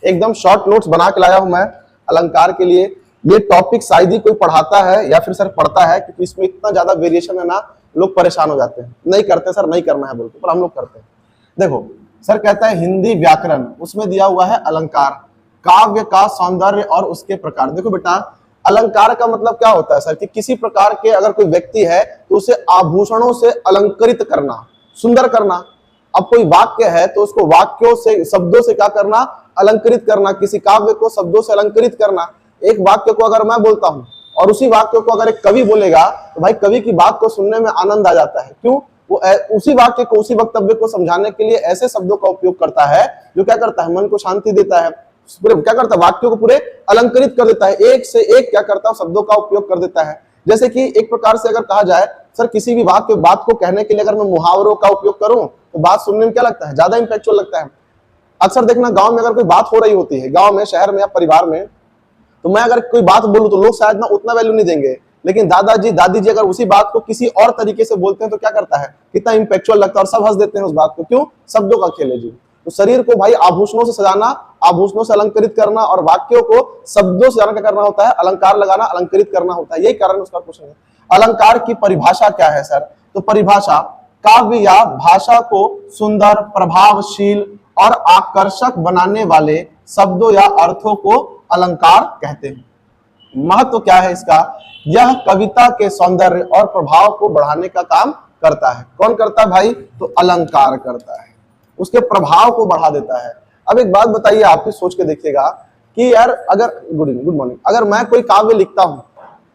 एकदम short notes बना के लाया हूं मैं अलंकार के लिए। ये टॉपिक शायद ही कोई पढ़ाता है या फिर सर पढ़ता है, क्योंकि इसमें इतना ज्यादा वेरिएशन है ना, लोग परेशान हो जाते हैं, नहीं करते सर, नहीं करना है बोलते, पर हम लोग करते हैं। देखो सर कहता है हिंदी व्याकरण, उसमें दिया हुआ है अलंकार, काव्य का सौंदर्य और उसके प्रकार। देखो बेटा अलंकार का मतलब क्या होता है सर, कि किसी प्रकार के अगर कोई व्यक्ति है तो उसे आभूषणों से अलंकृत करना, सुंदर करना। अब कोई वाक्य है तो उसको वाक्यों से, शब्दों से क्या करना, अलंकृत करना। किसी काव्य को शब्दों से अलंकृत करना। एक वाक्य को अगर मैं बोलता हूं और उसी वाक्य को अगर एक कवि बोलेगा तो भाई कवि की बात को सुनने में आनंद आ जाता है। क्यों? वो उसी वाक्य को, उसी वक्तव्य को समझाने के लिए ऐसे शब्दों का उपयोग करता है जो क्या करता है, मन को शांति देता है, पूरे क्या करता है, वाक्यों को पूरे अलंकृत कर देता है, एक से एक क्या करता है, शब्दों का उपयोग कर देता है। जैसे कि एक प्रकार से अगर कहा जाए सर, किसी भी बात को कहने के लिए अगर मैं मुहावरों का उपयोग करूं तो बात सुनने में क्या लगता है, ज्यादा इंपैक्चुअल लगता है। अक्सर देखना गांव में अगर कोई बात हो रही होती है, गांव में, शहर में या परिवार में, तो मैं अगर कोई बात बोलूं तो लोग शायद ना उतना वैल्यू नहीं देंगे, लेकिन दादाजी दादी जी अगर उसी बात को किसी और तरीके से बोलते हैं तो क्या करता है, कितना इंपैक्चुअल लगता है और सब हंस देते हैं उस बात को। क्यों? शब्दों का खेल है जी। तो शरीर को भाई आभूषणों से सजाना, आभूषणों से अलंकृत करना, और वाक्यों को शब्दों से क्या करना होता है, अलंकार लगाना, अलंकृत करना होता है। यही कारण उसका क्वेश्चन है। अलंकार की परिभाषा क्या है सर? तो परिभाषा काव्य या भाषा को सुंदर, प्रभावशील और आकर्षक बनाने वाले शब्दों या अर्थों को अलंकार कहते हैं। महत्व क्या है इसका? यह कविता के सौंदर्य और प्रभाव को बढ़ाने का काम करता है। कौन करता है भाई? तो अलंकार करता है, उसके प्रभाव को बढ़ा देता है। अब एक बात बताइए, आप भी सोच के देखिएगा कि यार अगर, गुड मॉर्निंग, अगर मैं कोई काव्य लिखता हूं,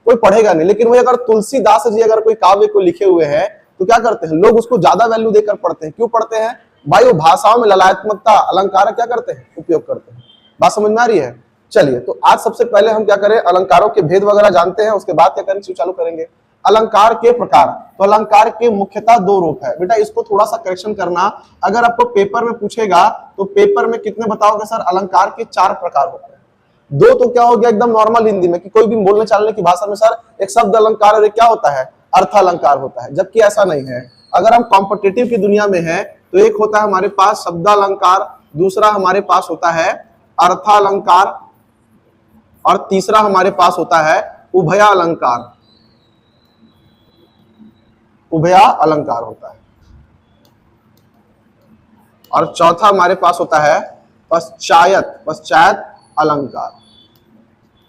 कोई पढ़ेगा नहीं, लेकिन वही अगर तुलसीदास जी अगर कोई काव्य को लिखे हुए हैं तो क्या करते हैं लोग, उसको ज्यादा वैल्यू देकर पढ़ते हैं। क्यों पढ़ते हैं भाई? वो भाषाओं में ललात्मकता, अलंकार क्या करते हैं, उपयोग करते हैं। बात समझ में आ रही है? चलिए, तो आज सबसे पहले हम क्या करें, अलंकारों के भेद वगैरह जानते हैं, उसके बाद क्या करें, चालू करेंगे अलंकार के प्रकार। तो अलंकार के मुख्यतः दो रूप है बेटा, इसको थोड़ा सा करेक्शन करना। अगर आपको पेपर में पूछेगा तो पेपर में कितने बताओगे सर? अलंकार के 4 प्रकार होते हैं। 2 तो क्या हो गया एकदम नॉर्मल हिंदी में, कि कोई भी बोलने चालने की भाषा में सर एक शब्द अलंकार और एक क्या होता है, अर्थ अलंकार होता है। जबकि ऐसा नहीं है। अगर हम कॉम्पिटिटिव की दुनिया में है तो एक होता है हमारे पास शब्दालंकार, दूसरा हमारे पास होता है अर्थालंकार, और तीसरा हमारे पास होता है उभया अलंकार। उभया अलंकार होता है, और चौथा हमारे पास होता है पश्चात अलंकार।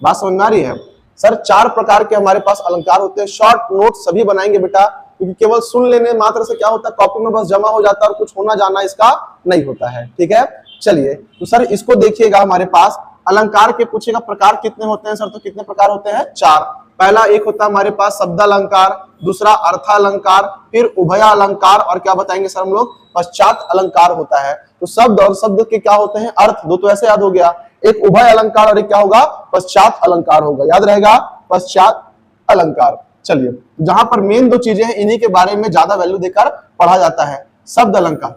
बात समझ में आ रही है? सर 4 प्रकार के हमारे पास अलंकार होते हैं। शॉर्ट नोट सभी बनाएंगे बेटा, क्योंकि केवल सुन लेने मात्र से क्या होता है, कॉपी में बस जमा हो जाता है और कुछ होना जाना इसका नहीं होता है। ठीक है, चलिए तो सर इसको देखिएगा। हमारे पास अलंकार के पूछेगा प्रकार कितने होते हैं सर, तो कितने प्रकार होते हैं? 4। पहला एक होता है हमारे पास शब्दालंकार, दूसरा अर्थालंकार, फिर उभया अलंकार, और क्या बताएंगे सर हम लोग, पश्चात अलंकार होता है। तो शब्द और शब्द के क्या होते हैं, अर्थ। 2 तो ऐसे याद हो गया, एक उभय अलंकार और एक क्या होगा, पश्चात अलंकार होगा। याद रहेगा, पश्चात अलंकार। चलिए, जहां पर मेन 2 चीजें हैं, इन्हीं के बारे में ज्यादा वैल्यू देकर पढ़ा जाता है। शब्द अलंकार,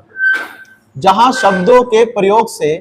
जहां शब्दों के प्रयोग से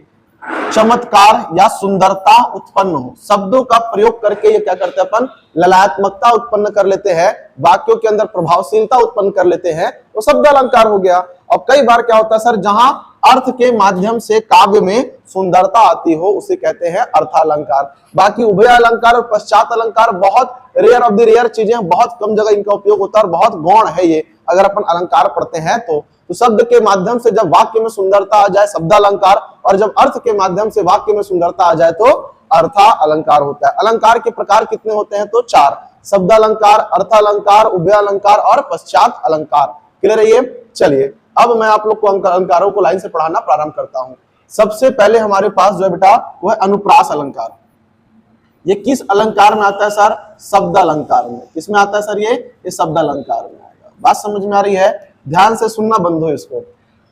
चमत्कार या सुंदरता उत्पन्न हो। शब्दों का प्रयोग करके ये क्या करते हैं, अपन ललात्मकता उत्पन्न कर लेते हैं, वाक्यों के अंदर प्रभावशीलता उत्पन्न कर लेते हैं, तो शब्द अलंकार हो गया। और कई बार क्या होता है सर, जहां अर्थ के माध्यम से काव्य में सुंदरता आती हो, उसे कहते हैं अर्थालंकार। बाकी उभय अलंकार और पश्चात अलंकार बहुत रेयर ऑफ द रेयर चीजें, बहुत कम जगह इनका उपयोग होता है और बहुत गौण है ये। अगर अपन अलंकार पढ़ते हैं तो शब्द के माध्यम से जब वाक्य में सुंदरता आ जाए शब्दालंकार, और जब अर्थ के माध्यम से वाक्य में सुंदरता आ जाए तो अर्था अलंकार होता है। अलंकार के प्रकार कितने होते हैं? तो 4। शब्दालंकार, अर्थालंकार, उभयालंकार और पश्चात अलंकार। क्लियर है ये? चलिए, अब मैं आप लोग को अलंकारों को लाइन से पढ़ाना प्रारंभ करता हूं। सबसे पहले हमारे पास जो है बेटा वो है अनुप्रास अलंकार। ये किस अलंकार में आता है सर? शब्दालंकार में। किसमें आता है सर? ये शब्दालंकार में आएगा। बात समझ में आ रही है? ध्यान से सुनना बंधु इसको।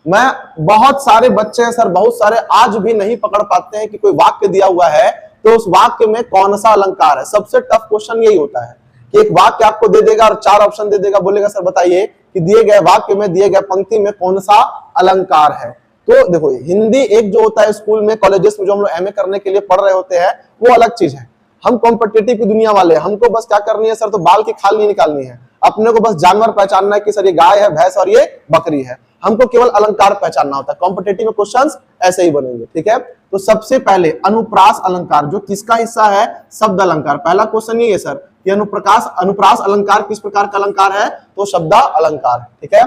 मैं बहुत सारे बच्चे हैं सर, बहुत सारे आज भी नहीं पकड़ पाते हैं कि कोई वाक्य दिया हुआ है तो उस वाक्य में कौन सा अलंकार है। सबसे टफ क्वेश्चन यही होता है कि एक वाक्य आपको दे देगा और 4 ऑप्शन दे देगा, बोलेगा सर बताइए कि दिए गए वाक्य में, दिए गए पंक्ति में कौन सा अलंकार है। तो देखो, हिंदी एक जो होता है स्कूल में, कॉलेजेस में जो हम लोग एमए करने के लिए पढ़ रहे होते हैं, वो अलग चीज है। हम कॉम्पिटिटिव की दुनिया वाले, हमको बस क्या करनी है सर, तो बाल की खाल नहीं निकालनी है, अपने को बस जानवर पहचानना है कि सर ये गाय है, भैंस और ये बकरी है, हमको केवल अलंकार पहचानना होता है। कॉम्पिटिटिव में क्वेश्चंस ऐसे ही बनेंगे, ठीक है। तो सबसे पहले अनुप्रास अलंकार जो किसका हिस्सा है, शब्द अलंकार। पहला क्वेश्चन ये है सर कि अनुप्रास अलंकार किस प्रकार का अलंकार है, तो शब्द अलंकार, ठीक है।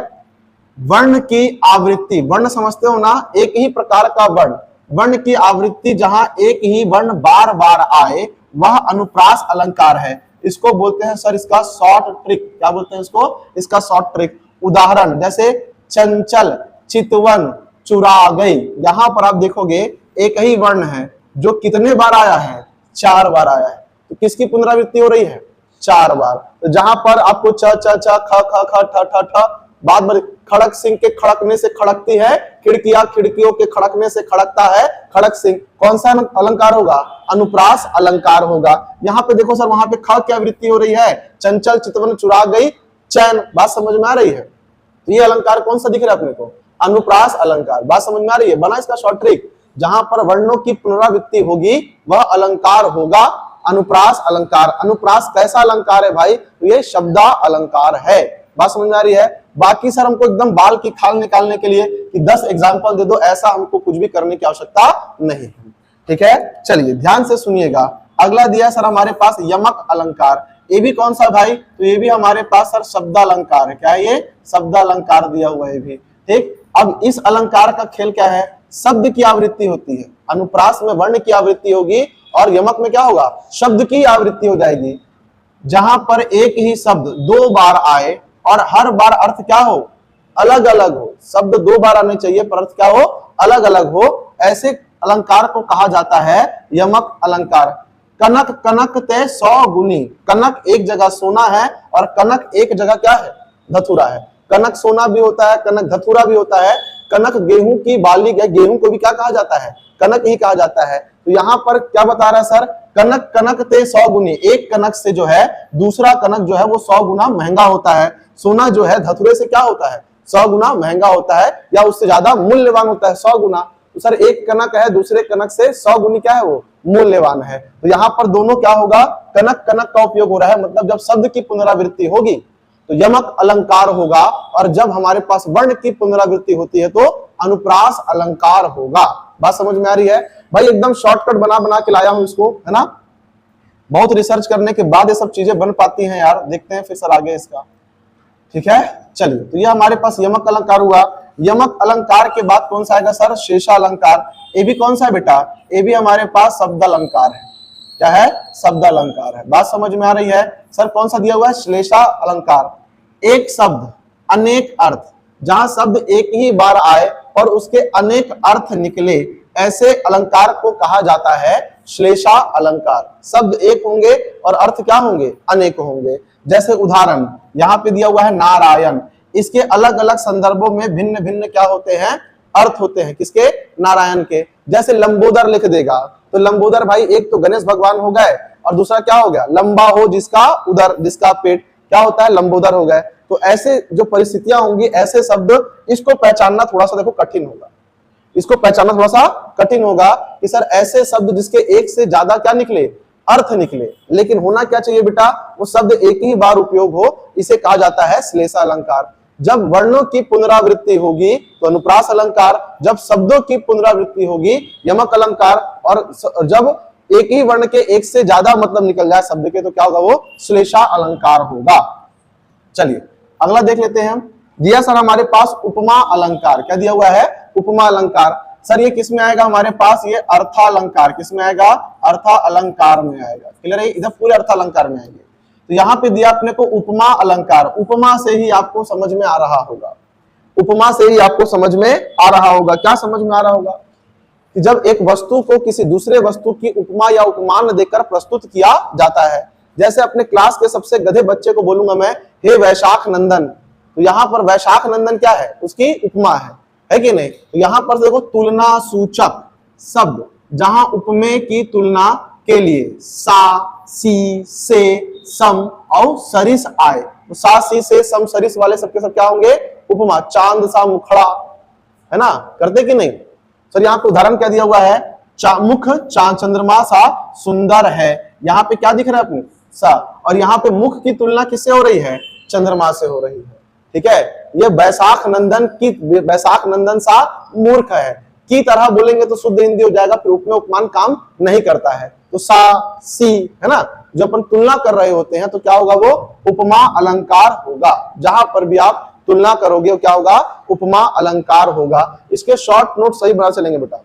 वर्ण की आवृत्ति, वर्ण समझते हो ना, एक ही प्रकार का वर्ण, वर्ण की आवृत्ति जहां एक ही वर्ण बार बार आए वह अनुप्रास अलंकार है। इसको बोलते हैं सर इसका शॉर्ट ट्रिक, क्या बोलते हैं इसको, इसका शॉर्ट ट्रिक। उदाहरण जैसे चंचल, चितवन, चुरा गई, यहां पर आप देखोगे एक ही वर्ण है जो कितने बार आया है, 4 बार आया है। तो किसकी पुनरावृत्ति हो रही है, 4 बार। तो जहां पर आपको च च च ख ख ख ठ ठ ठ, बाद में खड़क सिंह के खड़कने से खड़कती है खिड़कियां, खिड़कियों के खड़कने से खड़कता है खड़क सिंह, कौन सा अलंकार होगा, अनुप्रास अलंकार होगा। यहाँ पे देखो सर वहां पे ख क्या वृत्ति हो रही है, चंचल, चितवन, चुरा गई, चैन, बात समझ में आ रही है। तो ये अलंकार कौन सा दिख रहा है अपने को, अनुप्रास अलंकार, बात समझ में आ रही है। बना इसका शॉर्ट ट्रिक, जहां पर वर्णों की पुनरावृत्ति होगी वह अलंकार होगा अनुप्रास अलंकार। अनुप्रास कैसा अलंकार है भाई, तो ये शब्दा अलंकार है, बात समझ में आ रही है। बाकी सर हमको एकदम बाल की खाल निकालने के लिए कि 10 एग्जाम्पल दे दो, ऐसा हमको कुछ भी करने की आवश्यकता नहीं है, ठीक है। चलिए ध्यान से सुनिएगा, अगला दिया सर हमारे पास यमक अलंकार। ये भी कौन सा भाई, तो ये भी हमारे पास सर शब्द अलंकार है। क्या है ये, शब्द अलंकार दिया हुआ है भी, ठीक। अब इस अलंकार का खेल क्या है, शब्द की आवृत्ति होती है, अनुप्रास में वर्ण की आवृत्ति होगी और यमक में क्या होगा, शब्द की आवृत्ति हो जाएगी। जहां पर एक ही शब्द 2 बार आए और हर बार अर्थ क्या हो, अलग अलग हो, शब्द 2 बार आने चाहिए पर अर्थ क्या हो, अलग अलग हो, ऐसे अलंकार को कहा जाता है यमक अलंकार। कनक कनक ते 100 गुनी, कनक एक जगह सोना है और कनक एक जगह क्या है, धतूरा है। कनक सोना भी होता है, कनक धतूरा भी होता है। कनक गेहूं की बाली है, गेहूं को भी क्या कहा जाता है, कनक ही कहा जाता है। तो यहाँ पर क्या बता रहा है सर, कनक कनक ते 100 गुनी, एक कनक से जो है दूसरा कनक जो है वो 100 गुना महंगा होता है। सोना जो है धतूरे से क्या होता है, 100 गुना महंगा होता है या उससे ज्यादा मूल्यवान होता है, 100 गुना। तो सर एक कनक है दूसरे कनक से 100 गुनी क्या है, वो मूल्यवान है। तो यहाँ पर दोनों क्या होगा, कनक कनक का उपयोग हो रहा है, मतलब जब शब्द की पुनरावृत्ति होगी तो यमक अलंकार होगा और जब हमारे पास वर्ण की पुनरावृत्ति होती है तो अनुप्रास अलंकार होगा। बात समझ में आ रही है भाई, एकदम शॉर्टकट बना बना के लाया हूं इसको, है ना। बहुत रिसर्च करने के बाद ये सब चीजें बन पाती हैं यार, देखते हैं फिर सर आगे इसका, ठीक है। चलिए, तो ये हमारे पास यमक अलंकार हुआ। यमक अलंकार के बाद कौन सा आएगा सर, शेषा अलंकार। ये भी कौन सा है बेटा, ये भी हमारे पास शब्द अलंकार है। क्या है, शब्द अलंकार है। बात समझ में आ रही है सर, कौन सा दिया हुआ है, श्लेषा अलंकार। एक शब्द अनेक अर्थ, जहां शब्द एक ही बार आए और उसके अनेक अर्थ निकले, ऐसे अलंकार को कहा जाता है श्लेषा अलंकार। शब्द एक होंगे और अर्थ क्या होंगे, अनेक होंगे। जैसे उदाहरण यहाँ पे दिया हुआ है नारायण, इसके अलग अलग संदर्भों में भिन्न भिन्न क्या होते हैं, अर्थ होते हैं, किसके, नारायण के। जैसे लंबोदर लिख देगा तो लंबोदर भाई एक तो गणेश भगवान हो गए और दूसरा क्या हो गया, लंबा हो जिसका उदर, जिसका पेट, क्या होता है, लंबोदर हो गए। तो ऐसे जो परिस्थितियां होंगी, ऐसे शब्द, इसको पहचानना थोड़ा सा देखो कठिन होगा, इसको पहचानना थोड़ा सा कठिन होगा कि सर ऐसे शब्द जिसके एक से ज्यादा क्या निकले, अर्थ निकले। लेकिन होना क्या चाहिए बेटा, वो शब्द एक ही बार उपयोग हो, इसे कहा जाता है श्लेषा अलंकार। जब वर्णों की पुनरावृत्ति होगी तो अनुप्रास अलंकार, जब शब्दों की पुनरावृत्ति होगी यमक अलंकार, और जब एक ही वर्ण के एक से ज्यादा मतलब निकल जाए शब्द के तो क्या होगा, वो श्लेषा अलंकार होगा। चलिए अगला देख लेते हैं हम। दिया सर हमारे पास उपमा अलंकार, क्या दिया हुआ है, उपमा अलंकार। सर ये किस में आएगा हमारे पास, ये अर्थालंकार, किस में आएगा, अर्था अलंकार में आएगा। क्लियर है, इधर पूरे अर्थालंकार में आएंगे। तो यहाँ पे दिया अपने को उपमा अलंकार, उपमा से ही आपको समझ में आ रहा होगा, उपमा से ही आपको समझ में आ रहा होगा। क्या समझ में आ रहा होगा कि जब एक वस्तु को किसी दूसरे वस्तु की उपमा या उपमान देकर प्रस्तुत किया जाता है। जैसे अपने क्लास के सबसे गधे बच्चे को बोलूंगा मैं, हे वैशाख नंदन, तो यहाँ पर वैशाख नंदन क्या है, उसकी उपमा है कि नहीं। तो यहाँ पर देखो तुलना सूचक शब्द, जहां उपमेय की तुलना के लिए सा, सी, से, सम और सरिस आए, तो सा, सी, से, सम, सरिस वाले सबके सब क्या होंगे, उपमा। चांद सा मुखड़ा, है ना, करते कि नहीं। सर यहाँ पे उदाहरण क्या दिया हुआ है, मुख चंद्रमा सा सुंदर है, यहाँ पे क्या दिख रहा है अपने, सा, और यहाँ पे मुख की तुलना किससे हो रही है, चंद्रमा से हो रही है। ठीक है, ये वैशाख नंदन सा मूर्ख है की तरह बोलेंगे तो शुद्ध हिंदी हो जाएगा, फिर उपमेय उपमान काम नहीं करता है। तो सा, सी, है ना, जो अपन तुलना कर रहे होते हैं तो क्या होगा, वो उपमा अलंकार होगा। जहां पर भी आप तुलना करोगे वो क्या होगा, उपमा अलंकार होगा। इसके शॉर्ट नोट सही बना चलेंगे बेटा,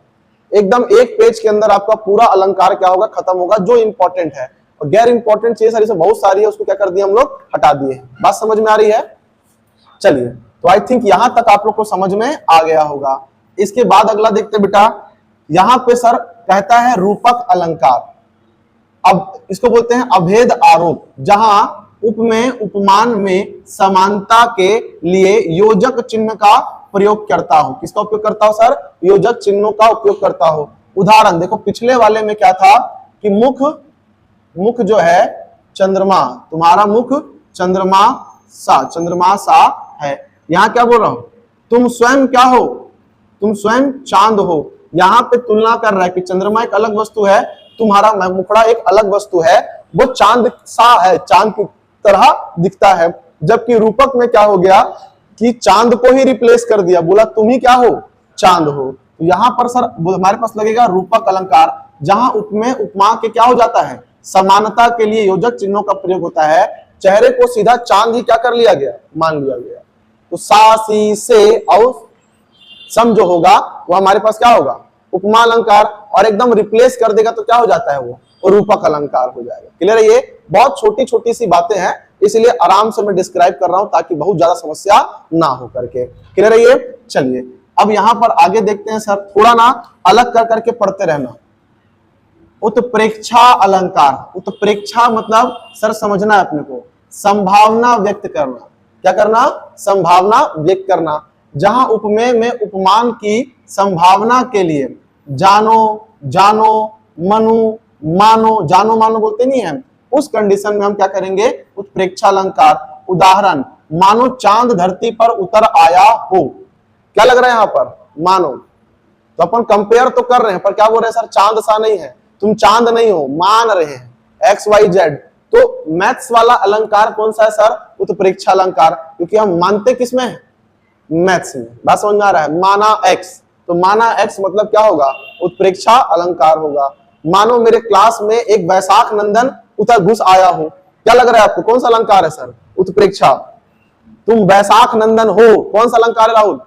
एकदम एक पेज के अंदर आपका पूरा अलंकार क्या होगा, खत्म होगा। जो इंपॉर्टेंट है और गैर इंपॉर्टेंट चीज सारी से बहुत सारी है, उसको क्या कर दिया हम लोग, हटा दिए। बात समझ में आ रही है? चलिए, तो आई थिंक यहां तक आप लोग को समझ में आ गया होगा। इसके बाद अगला देखते बेटा, यहां पे सर कहता है रूपक अलंकार। अब इसको बोलते हैं अभेद आरोप, जहां उपमेय उपमान में समानता के लिए योजक चिन्ह का प्रयोग करता हो। किसका उपयोग करता हो सर, योजक चिन्हों का उपयोग करता हो। उदाहरण देखो, पिछले वाले में क्या था कि मुख जो है चंद्रमा, तुम्हारा मुख चंद्रमा सा है। यहां क्या बोल रहा हूं, तुम स्वयं क्या हो, तुम स्वयं चांद हो। यहां पे तुलना कर रहा है कि चंद्रमा एक अलग वस्तु है, तुम्हारा मुखड़ा एक अलग वस्तु है, वो चांद सा है, चांद की तरह दिखता है। जबकि रूपक में क्या हो गया कि चांद को ही रिप्लेस कर दिया, बोला तुम ही क्या हो, चांद हो। तो यहां पर सर हमारे पास लगेगा रूपक अलंकार, जहां उपमेय उपमा के क्या हो जाता है, समानता के लिए योजक चिन्हों का प्रयोग होता है। चेहरे को सीधा चांद ही क्या कर लिया गया, मान लिया गया। तो सा, सी, से और सम जो होगा वो हमारे पास क्या होगा, उपमा अलंकार, और एकदम रिप्लेस कर देगा तो क्या हो जाता है, वो रूपक अलंकार हो जाएगा। क्लियर है? ये बहुत छोटी छोटी सी बातें हैं, इसलिए आराम से मैं डिस्क्राइब कर रहा हूं ताकि बहुत ज्यादा समस्या ना हो करके। क्लियर है ये? चलिए अब यहां पर आगे देखते हैं सर, थोड़ा ना अलग कर करके पढ़ते रहना। उत्प्रेक्षा अलंकार, उत्प्रेक्षा मतलब सर समझना है अपने को, संभावना व्यक्त करना। क्या करना, संभावना व्यक्त करना। जहां उपमेय में उपमान की संभावना के लिए जानो, मानो मानो बोलते नहीं है, उस कंडीशन में हम क्या करेंगे, उत्प्रेक्षा अलंकार। उदाहरण, मानो चांद धरती पर उतर आया हो। क्या लग रहा है यहां पर, मानो, तो अपन कंपेयर तो कर रहे हैं पर क्या बोल रहे हैं सर, चांद सा नहीं है, तुम चांद नहीं हो, मान रहे हैं एक्स वाई जेड। तो मैथ्स वाला अलंकार कौन सा है सर, उत्प्रेक्षा अलंकार, क्योंकि हम मानते किसमें है, मैथ्स में। बात समझ में आ रहा है, माना एक्स, तो माना एक्स मतलब क्या होगा, उत्प्रेक्षा अलंकार होगा। मानो मेरे क्लास में एक वैशाख नंदन उतर घुस आया हो, क्या लग रहा है आपको, कौन सा अलंकार है सर, उत्प्रेक्षा। तुम वैशाख नंदन हो, कौन सा अलंकार है राहुल,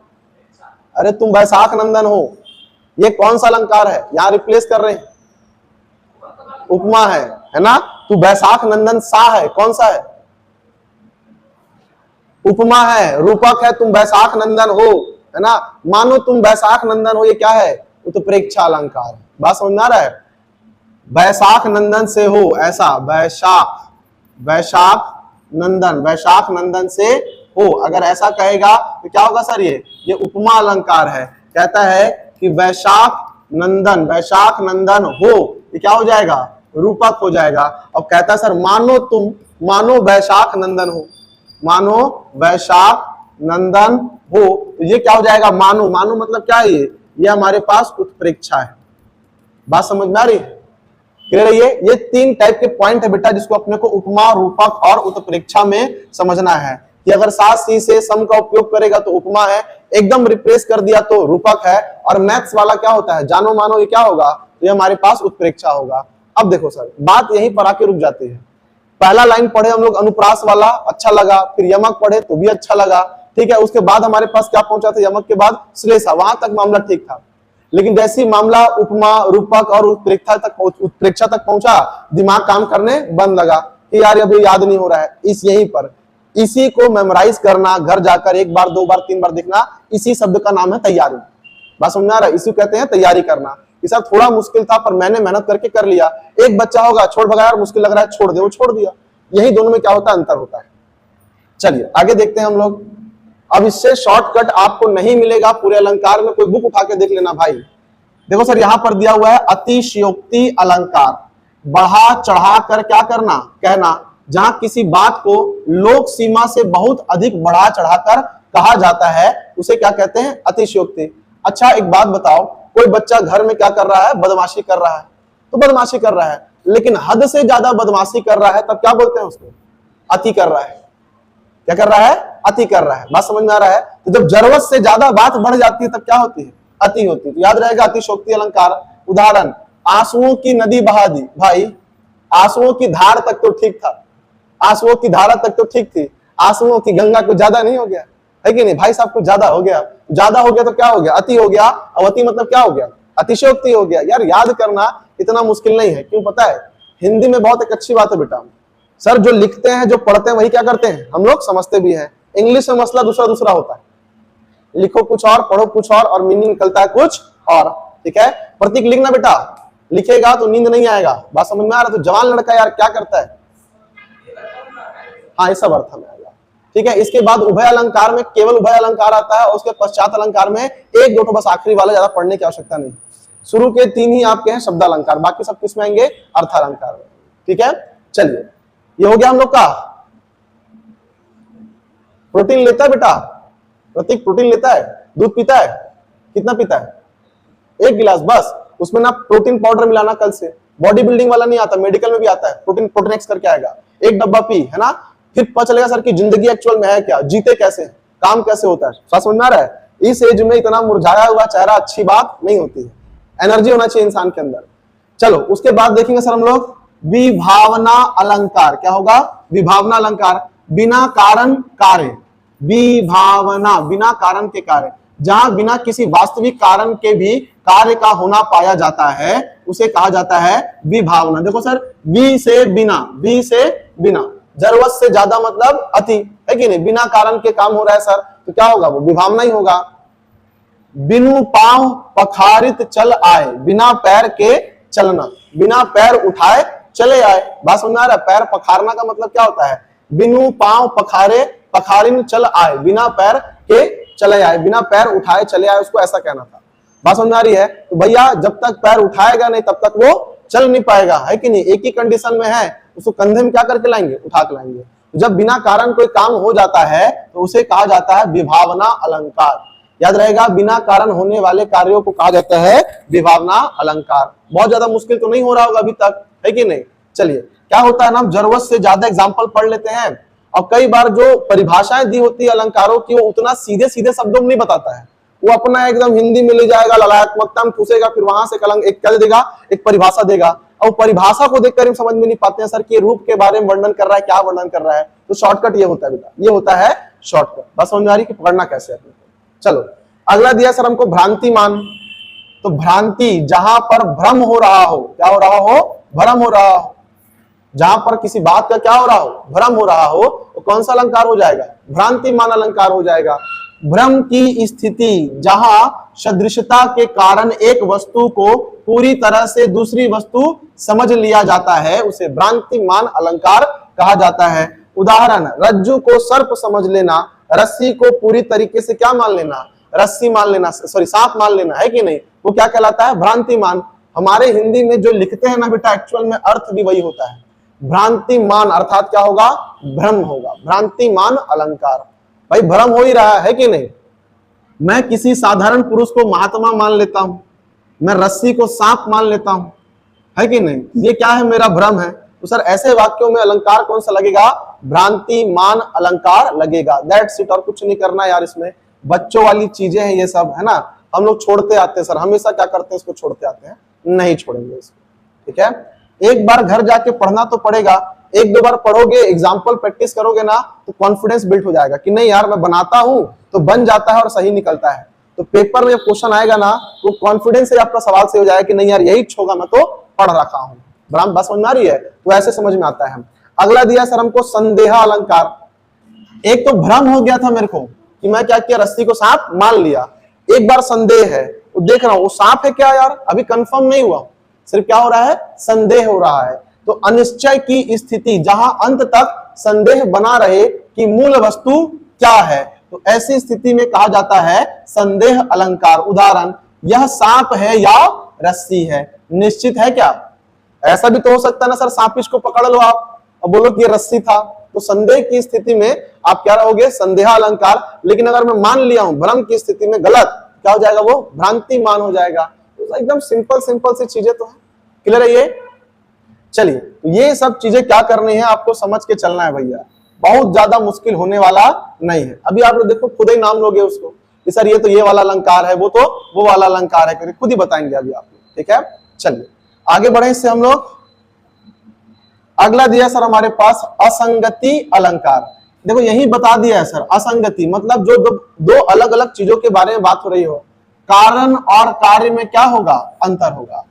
अरे तुम वैशाख नंदन हो, ये कौन सा अलंकार है, यहां रिप्लेस कर रहे हैं, उपमा है ना। तू वैशाख नंदन सा है, कौन सा है, उपमा है, रूपक है, तुम वैशाख नंदन हो, है ना। मानो तुम वैशाख नंदन हो, ये क्या है, उत्प्रेक्षा अलंकार। बात समझ में आ रहा है, वैशाख नंदन से हो, ऐसा वैशाख नंदन से हो, अगर ऐसा कहेगा तो क्या होगा सर, ये उपमा अलंकार है। कहता है कि वैशाख नंदन हो, ये क्या हो जाएगा, रूपक हो जाएगा। अब कहता है सर मानो वैशाख नंदन हो, मानो वैशाख नंदन हो, तो ये क्या हो जाएगा, मानो मतलब क्या है, ये हमारे पास उत्प्रेक्षा है। बात समझ में आ रही है? क्लियर है? ये तीन टाइप के पॉइंट है बेटा, जिसको अपने को उपमा, रूपक और उत्प्रेक्षा में समझना है। कि अगर सा, सी से सम का उपयोग करेगा तो उपमा है, एकदम रिप्लेस कर दिया तो रूपक है, और मैथ्स वाला क्या होता है, जानो मानो, ये क्या होगा, ये हमारे पास उत्प्रेक्षा होगा। अब देखो सर, बात यहीं पर आके रुक जाती है। पहला लाइन पढ़े हम लोग अनुप्रास वाला, अच्छा लगा, फिर यमक पढ़े तो भी अच्छा लगा, ठीक है। उसके बाद हमारे पास क्या पहुंचा था, यमक के बाद श्लेषा, वहां तक मामला ठीक था। लेकिन जैसे ही मामला उपमा, रूपक और उत्प्रेक्षा तक पहुंचा, दिमाग काम करने बंद लगा कि यार अभी याद नहीं हो रहा है। यहीं पर इसी को मेमोराइज करना, घर जाकर एक बार, दो बार, तीन बार देखना, इसी शब्द का नाम है तैयारी। बात समझ में आ रहा है, इसी कहते हैं तैयारी करना। सर थोड़ा मुश्किल था पर मैंने मेहनत करके कर लिया। एक बच्चा होगा छोड़ भगा, यार मुश्किल लग रहा है, छोड़ दे, वो छोड़ दिया। यही दोनों में क्या होता है, अंतर होता है। चलिए आगे देखते हैं हम लोग। अब इससे शॉर्टकट आपको नहीं मिलेगा पूरे अलंकार में, कोई बुक उठा के देख लेना भाई। देखो सर यहां पर दिया हुआ है अतिशयोक्ति अलंकार, बढ़ा चढ़ा कर क्या करना, कहना। जहां किसी बात को लोक सीमा से बहुत अधिक बढ़ा चढ़ाकर कहा जाता है उसे क्या कहते हैं, अतिशयोक्ति। अच्छा एक बात बताओ, कोई बच्चा घर में क्या कर रहा है, बदमाशी कर रहा है, तो बदमाशी कर रहा है, लेकिन हद से ज्यादा बदमाशी कर रहा है तब क्या बोलते हैं उसको? अति कर रहा है। क्या कर रहा है? अति कर रहा है। बात समझ में आ रहा है? तो जब जरूरत से ज्यादा बात बढ़ जाती है तब क्या होती है? अति होती है। तो याद रहेगा अतिशयोक्ति अलंकार। उदाहरण, आंसुओं की नदी बहा दी। भाई आंसुओं की धार तक तो ठीक था, आंसुओं की धारा तक तो ठीक थी, आंसुओं की गंगा कुछ ज्यादा नहीं हो गया है कि नहीं? भाई साहब कुछ ज्यादा हो गया। ज्यादा हो गया तो क्या हो गया? अति हो गया। अब अति मतलब क्या हो गया? अतिशयोक्ति हो गया। यार याद करना इतना मुश्किल नहीं है। क्यों पता है? हिंदी में बहुत एक अच्छी बात है बेटा, सर जो लिखते हैं जो पढ़ते हैं वही क्या करते हैं हम लोग समझते भी हैं। इंग्लिश में मसला दूसरा दूसरा होता है, लिखो कुछ और पढ़ो कुछ और मीनिंग निकलता है कुछ और। ठीक है, प्रतीक लिखना बेटा, लिखेगा तो नींद नहीं आएगा। बात समझ में आ रहा है? तो जवान लड़का यार क्या करता है? हाँ ये सब अर्थ में आएगा। ठीक है, इसके बाद उभय अलंकार में केवल उभय अलंकार आता है और उसके पश्चात अलंकार में एक दो बस आखिरी वाला, ज्यादा पढ़ने की आवश्यकता नहीं। शुरू के 3 ही आपके हैं शब्द अलंकार, बाकी सब किस में आएंगे? अर्थ अलंकार में। ठीक है, चलिए ये हो गया हम लोग का। प्रोटीन लेता है बेटा? प्रतीक प्रोटीन लेता है? दूध पीता है? कितना पीता है? 1 गिलास बस। उसमें ना प्रोटीन पाउडर मिलाना कल से। बॉडी बिल्डिंग वाला नहीं आता, मेडिकल में भी आता है। प्रोटीन एक्स करके आएगा। 1 डब्बा पी, है ना? फिर पता चलेगा सर की जिंदगी एक्चुअल में है क्या, जीते कैसे, काम कैसे होता है। समझ में आ रहा है? इस एज में इतना मुरझाया हुआ चेहरा अच्छी बात नहीं होती है। एनर्जी होना चाहिए इंसान के अंदर। चलो उसके बाद देखेंगे सर हम लोग विभावना अलंकार। क्या होगा? विभावना अलंकार। बिना कारण कार्य। विभावना बिना कारण के कार्य, जहां बिना किसी वास्तविक कारण के भी कार्य का होना पाया जाता है उसे कहा जाता है विभावना। देखो सर, बी से बिना, बी से बिना, जरूरत से ज्यादा मतलब अति, है कि नहीं? बिना कारण के काम हो रहा है सर, तो क्या होगा? वो विभावना ही होगा। बिनु पांव पखारित चल आए, बिना पैर के चलना, बिना पैर उठाए चले आए। बात समझ में आ रहा है? पैर पखारना का मतलब क्या होता है? बिनु पांव पखारे पखारिन चल आए, बिना पैर के चले आए, बिना पैर उठाए चले आए, उसको ऐसा कहना था। बात समझ आ रही है? तो भैया जब तक पैर उठाएगा नहीं तब तक वो चल नहीं पाएगा, है कि नहीं? एक ही कंडीशन में है, उसको कंधे में क्या करके लाएंगे? उठा के लाएंगे। तो जब बिना कारण कोई काम हो जाता है तो उसे कहा जाता है विभावना अलंकार। याद रहेगा, बिना कारण होने वाले कार्यों को कहा जाता है विभावना अलंकार। बहुत ज्यादा मुश्किल तो नहीं हो रहा होगा अभी तक, है कि नहीं? चलिए क्या होता है ना, जरूरत से ज्यादा एग्जाम्पल पढ़ लेते हैं और कई बार जो परिभाषाएं दी होती है अलंकारों की वो उतना सीधे सीधे शब्दों में नहीं बताता है। वो अपना एकदम हिंदी में ले जाएगा, ललायत्मकता में पूछेगा, फिर वहां से कलंक एक क्या देगा? एक परिभाषा देगा। और परिभाषा को देखकर हम समझ में नहीं पाते हैं सर कि रूप के बारे में वर्णन कर रहा है, क्या वर्णन कर रहा है। तो शॉर्टकट ये होता है बेटा, ये होता है शॉर्टकट। बस समझ में आ रही कि पकड़ना कैसे है। चलो अगला दिया सर हमको भ्रांतिमान। तो भ्रांति, जहां पर भ्रम हो रहा हो, क्या हो रहा हो? भ्रम हो रहा हो। जहां पर किसी बात का क्या हो रहा हो? भ्रम हो रहा हो, तो कौन सा अलंकार हो जाएगा? भ्रांतिमान अलंकार हो जाएगा। भ्रम की स्थिति, जहां सदृशता के कारण एक वस्तु को पूरी तरह से दूसरी वस्तु समझ लिया जाता है, उसे भ्रांतिमान अलंकार कहा जाता है। उदाहरण, रज्जु को सर्प समझ लेना, रस्सी को पूरी तरीके से क्या मान लेना? रस्सी मान लेना, सॉरी सांप मान लेना, है कि नहीं? वो क्या कहलाता है? भ्रांतिमान। हमारे हिंदी में जो लिखते हैं ना बेटा, एक्चुअल में अर्थ भी वही होता है। भ्रांतिमान अर्थात क्या होगा? भ्रम होगा। भ्रांतिमान अलंकार। भाई भ्रम हो ही रहा है कि नहीं? मैं किसी साधारण पुरुष को महात्मा मान लेता हूं, मैं रस्सी को सांप मान लेता हूं, है कि नहीं? ये क्या है? मेरा भ्रम है। तो सर ऐसे वाक्यों में अलंकार कौन सा लगेगा? भ्रांतिमान अलंकार लगेगा। दैट्स इट, और कुछ नहीं करना यार। इसमें बच्चों वाली चीजें हैं ये सब, है ना? हम लोग छोड़ते आते हैं सर, हमेशा क्या करते हैं? इसको छोड़ते आते हैं। नहीं छोड़ेंगे इसको, ठीक है? एक बार घर जाके पढ़ना तो पड़ेगा। 1-2 बार पढ़ोगे, एग्जाम्पल प्रैक्टिस करोगे ना, तो कॉन्फिडेंस बिल्ड हो जाएगा कि नहीं यार मैं बनाता हूं तो बन जाता है और सही निकलता है। तो पेपर में जब क्वेश्चन आएगा ना, तो कॉन्फिडेंस से आपका सवाल से हो जाएगा कि नहीं यार यही होगा, मैं तो पढ़ रखा हूं। ब्राह्मण बात समझ में आ रही है? तो ऐसे समझ में आता है। अगला दिया सर हमको संदेह अलंकार। एक तो भ्रम हो गया था मेरे को कि मैं क्या किया, रस्सी को सांप मान लिया। एक बार संदेह है, वो देख रहा हूं वो सांप है क्या यार, अभी कंफर्म नहीं हुआ, सिर्फ क्या हो रहा है? संदेह हो रहा है। तो अनिश्चय की स्थिति, जहां अंत तक संदेह बना रहे कि मूल वस्तु क्या है, तो ऐसी स्थिति में कहा जाता है संदेह अलंकार। उदाहरण, यह सांप है या रस्सी है, निश्चित है क्या? ऐसा भी तो हो सकता है ना सर, सांपिश को पकड़ लो आप और बोलो कि ये रस्सी था। तो संदेह की स्थिति में आप क्या रहोगे? संदेह अलंकार। लेकिन अगर मैं मान लिया हूं भ्रम की स्थिति में गलत, क्या हो जाएगा? वो भ्रांतिमान हो जाएगा। तो एकदम सिंपल सी चीजें तो है। क्लियर है ये? चलिए, तो ये सब चीजें क्या करनी है आपको समझ के चलना है भैया, बहुत ज्यादा मुश्किल होने वाला नहीं है। अभी आप लोग देखो खुद ही नाम लोगे उसको कि सर ये तो ये वाला अलंकार है, वो तो वो वाला अलंकार है, करके खुद ही बताएंगे अभी आप लोग, ठीक है। चलिए आगे बढ़े इससे हम लोग। अगला दिया सर हमारे पास असंगति अलंकार। देखो यही बता दिया है सर, असंगति मतलब जो दो अलग अलग चीजों के बारे में बात हो रही हो, कारण और कार्य में क्या होगा, अंतर होगा।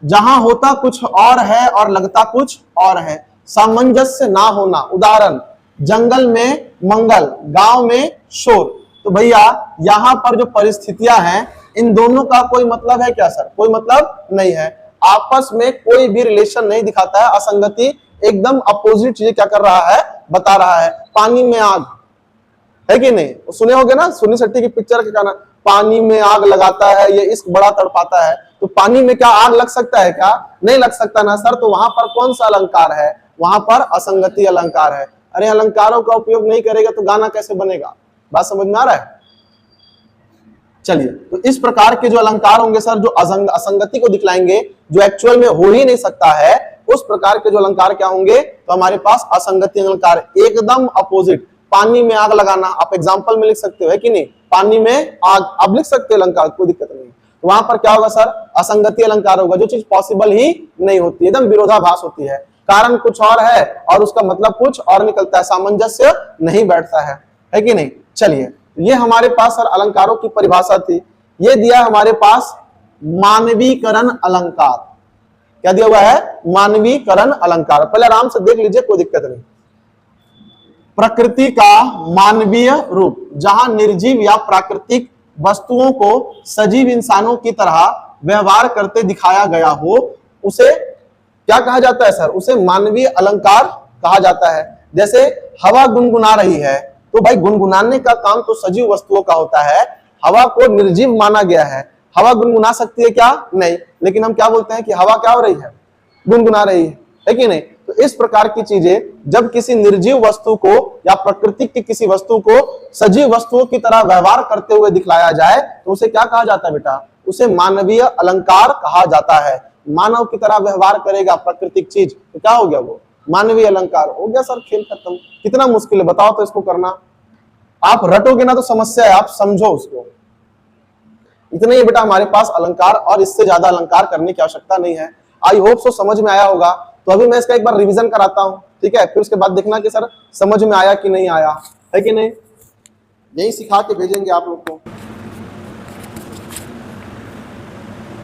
जहां होता कुछ और है और लगता कुछ और है, सामंजस्य ना होना। उदाहरण, जंगल में मंगल, गांव में शोर। तो भैया यहां पर जो परिस्थितियां हैं इन दोनों का कोई मतलब है क्या सर, कोई मतलब नहीं है, आपस में कोई भी रिलेशन नहीं दिखाता है। असंगति एकदम अपोजिट चीजें क्या कर रहा है, बता रहा है। पानी में आग है कि नहीं, सुने होगे ना सुनी शेट्टी की पिक्चर के गाना, पानी में आग लगाता है ये इश्क बड़ा तड़पाता है। तो पानी में क्या आग लग सकता है क्या, नहीं लग सकता ना सर। तो वहां पर कौन सा अलंकार है, वहां पर असंगति अलंकार है। अरे अलंकारों का उपयोग नहीं करेगा तो गाना कैसे बनेगा, बात समझ में आ रहा है। चलिए, तो इस प्रकार के जो अलंकार होंगे सर जो असंगति को दिखलाएंगे, जो एक्चुअल में हो ही नहीं सकता है, उस प्रकार के जो अलंकार क्या होंगे, तो हमारे पास असंगति अलंकार एकदम अपोजिट। पानी में आग लगाना आप एग्जांपल में लिख सकते हो, है कि नहीं, पानी में आग आप लिख सकते हो अलंकार, कोई दिक्कत नहीं। तो वहां पर क्या होगा सर, असंगति अलंकार होगा, जो चीज पॉसिबल ही नहीं होती, एकदम विरोधाभास होती है। कारण कुछ और है और उसका मतलब कुछ और निकलता है, सामंजस्य नहीं बैठता है कि नहीं। चलिए, ये हमारे पास सर अलंकारों की परिभाषा थी। ये दिया हमारे पास मानवीकरण अलंकार। क्या दिया हुआ है, मानवीकरण अलंकार। पहले आराम से देख लीजिए, कोई दिक्कत नहीं। प्रकृति का मानवीय रूप, जहां निर्जीव या प्राकृतिक वस्तुओं को सजीव इंसानों की तरह व्यवहार करते दिखाया गया हो, उसे क्या कहा जाता है सर, उसे मानवीय अलंकार कहा जाता है। जैसे हवा गुनगुना रही है, तो भाई गुनगुनाने का काम तो सजीव वस्तुओं का होता है, हवा को निर्जीव माना गया है। हवा गुनगुना सकती है क्या, नहीं, लेकिन हम क्या बोलते हैं कि हवा क्या हो रही है, गुनगुना रही है कि नहीं। तो इस प्रकार की चीजें जब किसी निर्जीव वस्तु को या प्रकृति की किसी वस्तु को सजीव वस्तुओं की तरह व्यवहार करते हुए दिखलाया जाए, तो उसे क्या कहा जाता है बेटा, उसे मानवीय अलंकार कहा जाता है। मानव की तरह व्यवहार करेगा प्राकृतिक चीज तो क्या हो गया, वो मानवीय अलंकार हो गया सर, खेल खत्म। कितना मुश्किल है बताओ तो इसको करना, आप रटोगे ना तो समस्या है, आप समझो उसको। इतना ही बेटा हमारे पास अलंकार, और इससे ज्यादा अलंकार करने की आवश्यकता नहीं है। आई होप सो समझ में आया होगा। तो अभी मैं इसका एक बार रिवीजन कराता हूं, ठीक है, फिर उसके बाद देखना कि सर समझ में आया कि नहीं आया, है कि नहीं। यही सिखा के भेजेंगे आप लोग को।